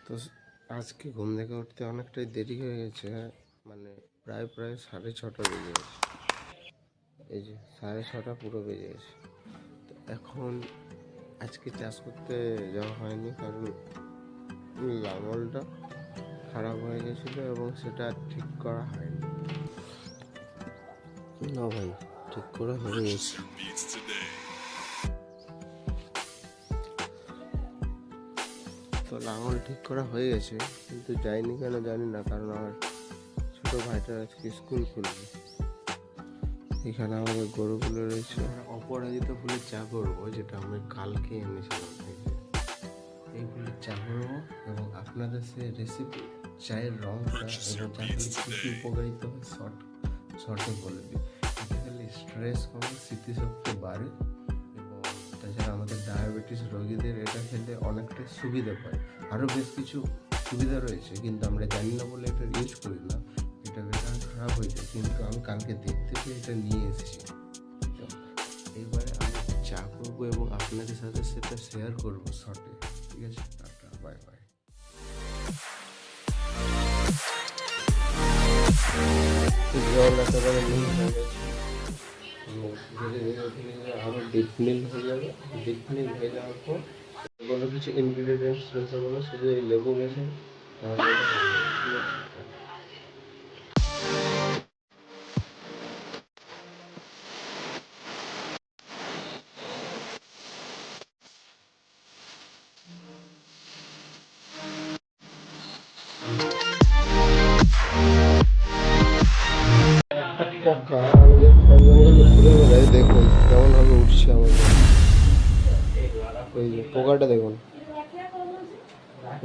তো আজকে ঘুম থেকে উঠতে অনেকটাই দেরি হয়ে গেছে, মানে প্রায় 6:30 বেজে গেছে। এই যে 6:30 পুরো বেজে গেছে। তো এখন আজকে চাষ করতে যাওয়া হয়নি, কারণ লাঙলটা খারাপ হয়ে গেছিলো এবং সেটা ঠিক করা হয়নি। না ভাই, ঠিক করা হয়ে গেছে। তো লাঙল ঠিক করা হয়ে গেছে, কিন্তু যাইনি কেন জানি না, কারণ আমার ছোট ভাইটার আজকে স্কুল খুলবে। এখানে আমাদের গরুগুলো রয়েছে। অপরাজিত ফুলের চা করবো, যেটা আমি কালকে এনেছিলাম। এই ফুলের চা করবো এবং আপনাদের সে রেসিপি চায়ের রঙটা এবং চা খেলে কী কী উপকারিতা হয় শর্টে বলে দিই। এটা খেলে স্ট্রেস কমে, স্মৃতিশক্তি বাড়ে এবং তাছাড়া আমাদের ডায়াবেটিস রোগীদের এটা খেলে অনেকটা সুবিধা পায়। আরও বেশ কিছু সুবিধা রয়েছে, কিন্তু আমরা জানি না বলে এটা ইউজ করি না। এটা বেকার খারাপ হয়ে যায়, কিন্তু আমি কালকে দেখতে পেয়ে এটা নিয়ে এসেছি। তো এইবারে আমি চা করবো এবং আপনাদের সাথে সেটা শেয়ার করবো শর্টে। ঠিক আছে, টাটা, বাই বাই। জল একেবারে নীল হয়ে গেছে, ধীরে ধীরে আরও ডিপ নীল হয়ে যাবে। ডিপ নীল হয়ে যাওয়ার পর কোনো কিছু ইনগ্রিডিয়েন্টস রয়েছে বলে শুধু এই লেবু গেছে। দেখুন কেমন ভাবে উঠছে আমাদের। এই যে পোকাটা দেখুন,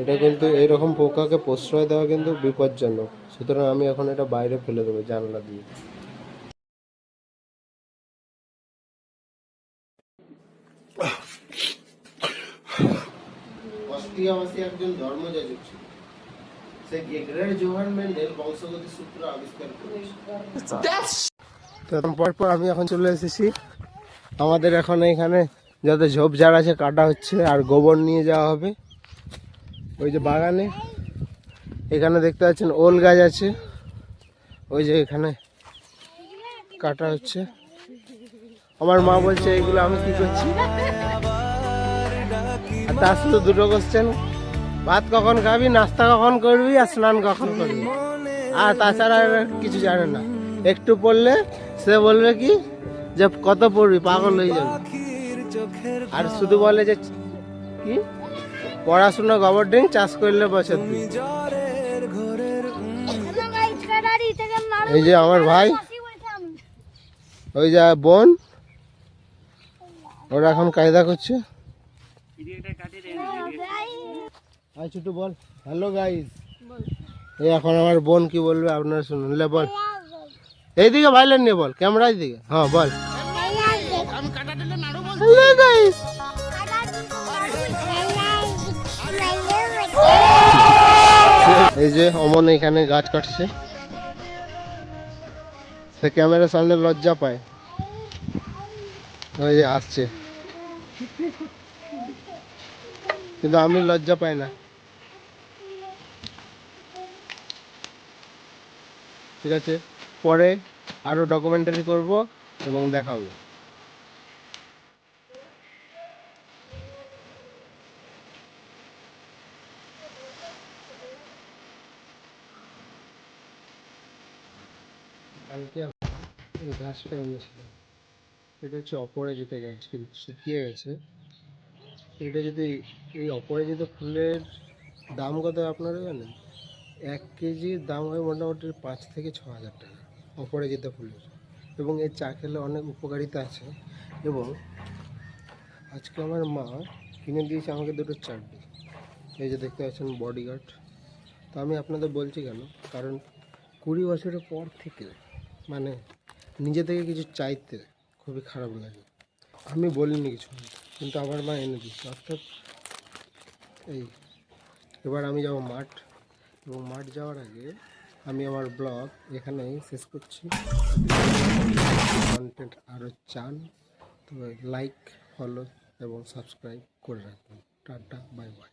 এটা কিন্তু এইরকম পোকাকে প্রশ্রয় দেওয়া কিন্তু বিপজ্জনক, সুতরাং আমি এখন এটা বাইরে ফেলে দেবো জানলা দিয়ে। অস্ট্রিয়া-ভাষী একজন ধর্মযাজক ছিল। সে গ্রেগর জোহান মেন্ডেল বংশগতি সূত্র আবিষ্কার করেছে। পরপর আমি এখন চলে এসেছি। আমাদের এখন এখানে যত ঝোপঝাড় আছে কাটা হচ্ছে, আর গোবর নিয়ে যাওয়া হবে ওই যে বাগানে। এখানে দেখতে পাচ্ছেন ওল গাছ আছে, ওই যে এখানে কাটা হচ্ছে। আমার মা বলছে এইগুলো আমি কি করছি। আর তার শুধু দুটো কোশ্চেন, ভাত কখন খাবি, নাস্তা কখন করবি, আর স্নান কখন করবি, আর তাছাড়া কিছু জানে না। একটু পড়লে সে বলবে কি যে কত পড়বি, পাগল হয়ে যাবে। আর শুধু বলে যে কি পড়াশোনা গভর্নমেন্ট, চাষ করলে বছর দুই। এই যে আমার ভাই, ওই যে বোন, ওরা এখন কায়দা করছে। ছোট বল হ্যালো গাইস। এই এখন আমার বোন কি বলবে আপনারা শুনুন। লে বল, এইদিকে ভাইলেন নিয়ে বল, ক্যামেরার দিকে। হ্যাঁ বল। Hello guys. এই যে অমন এখানে গাছ কাটছে, সে ক্যামেরার সামনে লজ্জা পায়। ওই যে আসছে, কিন্তু আমি লজ্জা পাই না। ঠিক আছে, পরে আরো ডকুমেন্টারি করব এবং দেখাবো। কালকে এই গাছটা এনেছিলাম, এটা হচ্ছে অপরাজিত গাছ, কিন্তু শুকিয়ে গেছে। এটা যদি এই অপরাজিত ফুলের দাম কত আপনারা জানেন? 1 কেজির দাম হয় মোটামুটি 5 থেকে 6 হাজার টাকা অপরাজিতা ফুলের। এবং এর চা খেলে অনেক উপকারিতা আছে। এবং আজকে আমার মা কিনে দিয়েছে আমাকে দুটো চাটনি। এই যে দেখতে পাচ্ছেন বডিগার্ড। তো আমি আপনাদের বলছি কেন, কারণ 20 বছরের পর থেকে মানে নিজে থেকে কিছু চাইতে খুবই খারাপ লাগে। আমি বলিনি কিছু, কিন্তু আমার মা এনে দিচ্ছে। অর্থাৎ এই এবার আমি যাব মাঠ, এবং মাঠ যাওয়ার আগে আমি আমার ব্লগ এখানেই শেষ করছি। কন্টেন্ট আরও চান তবে লাইক, ফলো এবং সাবস্ক্রাইব করে রাখবেন। Tata, bye bye.